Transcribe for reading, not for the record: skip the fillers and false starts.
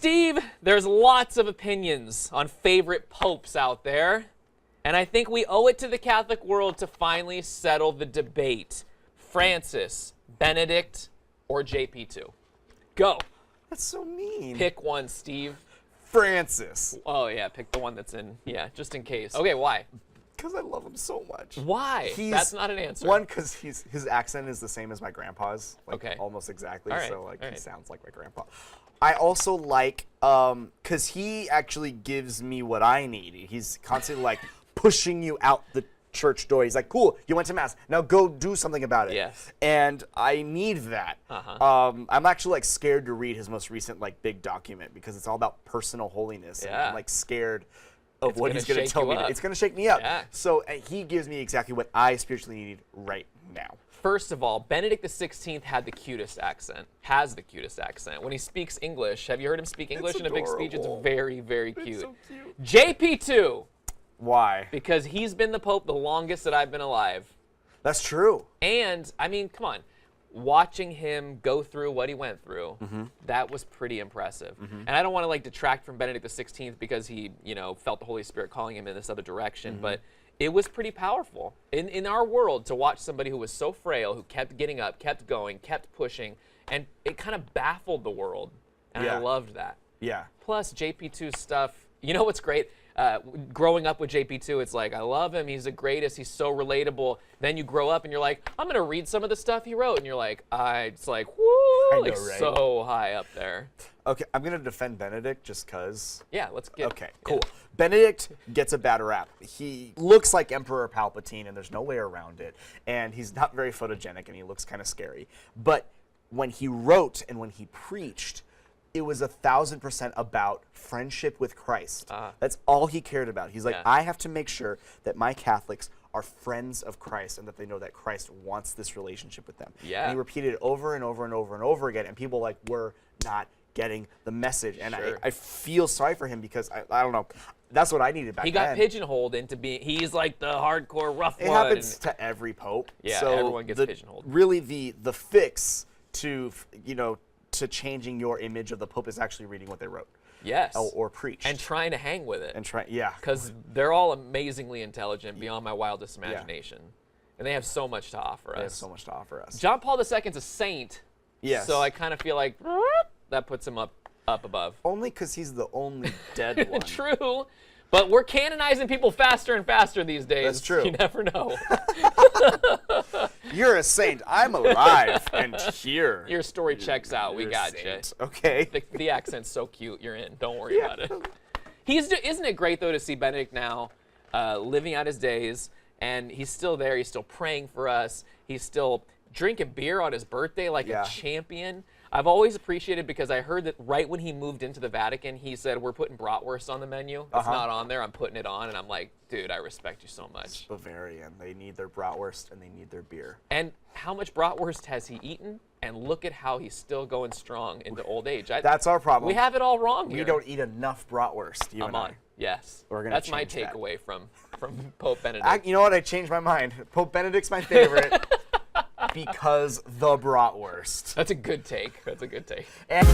Steve, there's lots of opinions on favorite popes out there, and I think we owe it to the Catholic world to finally settle the debate. Francis, Benedict, or JP2? Go. That's so mean. Pick one, Steve. Francis. Oh, yeah, pick the one that's in, yeah, just in case. Okay, why? Because I love him so much. Why? That's not an answer. One, because his accent is the same as my grandpa's. Like, okay. Almost exactly. All right. So, like, All he right. sounds like my grandpa. I also like, because he actually gives me what I need. He's constantly, like, pushing you out the church door. He's like, cool, you went to Mass. Now go do something about it. Yes. And I need that. I'm actually, like, scared to read his most recent, like, big document because it's all about personal holiness. Yeah. And I'm, like, scared of what he's going to shake tell you me. up. It's going to shake me up. Yeah. So he gives me exactly what I spiritually need right now. First of all, Benedict XVI had the cutest accent, has the cutest accent. When he speaks English, have you heard him speak English in a big speech? It's very, very cute. It's so cute. JP2. Why? Because he's been the Pope the longest that I've been alive. That's true. And, I mean, come on. Watching him go through what he went through, that was pretty impressive. And I don't want to, like, detract from Benedict XVI because he, you know, felt the Holy Spirit calling him in this other direction, but it was pretty powerful. In our world, to watch somebody who was so frail, who kept getting up, kept going, kept pushing, and it kind of baffled the world. And I loved that. Yeah. Plus, JP2's stuff, you know what's great? Growing up with JP2, it's like, I love him, he's the greatest, he's so relatable. Then you grow up and you're like, I'm going to read some of the stuff he wrote. And you're like, it's like, woo, like right? so high up there. Okay, I'm going to defend Benedict just because. Yeah, let's get Okay, cool. Benedict gets a bad rap. He looks like Emperor Palpatine, and there's no way around it. And he's not very photogenic, and he looks kind of scary. But when he wrote and when he preached, it was 1,000% about friendship with Christ. That's all he cared about. He's like, I have to make sure that my Catholics are friends of Christ and that they know that Christ wants this relationship with them. Yeah. And he repeated it over and over and over and over again, and people like were not getting the message. And I feel sorry for him because I don't know. That's what I needed back then. He got pigeonholed into being, he's like the hardcore rough one. It happens to every pope. Yeah, so everyone gets pigeonholed. Really, the fix to, you know, to changing your image of the Pope is actually reading what they wrote. Yes. Or preached. And trying to hang with it. And yeah. Because they're all amazingly intelligent beyond my wildest imagination. And they have so much to offer us. They have so much to offer us. John Paul II's a saint. Yes. So I kind of feel like that puts him up above. Only because he's the only dead one. True. But we're canonizing people faster and faster these days. That's true. You never know. You're a saint. I'm alive and here. Your story checks out. We You're a got you. saint. Okay. The accent's so cute. You're in. Don't worry about it. Isn't it great, though, to see Benedict now living out his days, and he's still there. He's still praying for us. He's still drinking beer on his birthday like a champion. I've always appreciated because I heard that right when he moved into the Vatican, he said, we're putting bratwurst on the menu. It's not on there. I'm putting it on. And I'm like, dude, I respect you so much. It's Bavarian. They need their bratwurst and they need their beer. And how much bratwurst has he eaten? And look at how he's still going strong into old age. That's our problem. We have it all wrong here. We don't eat enough bratwurst, you I'm and on. I. Yes. We're gonna That's my change that. takeaway from Pope Benedict. You know what? I changed my mind. Pope Benedict's my favorite because the bratwurst. That's a good take. That's a good take. And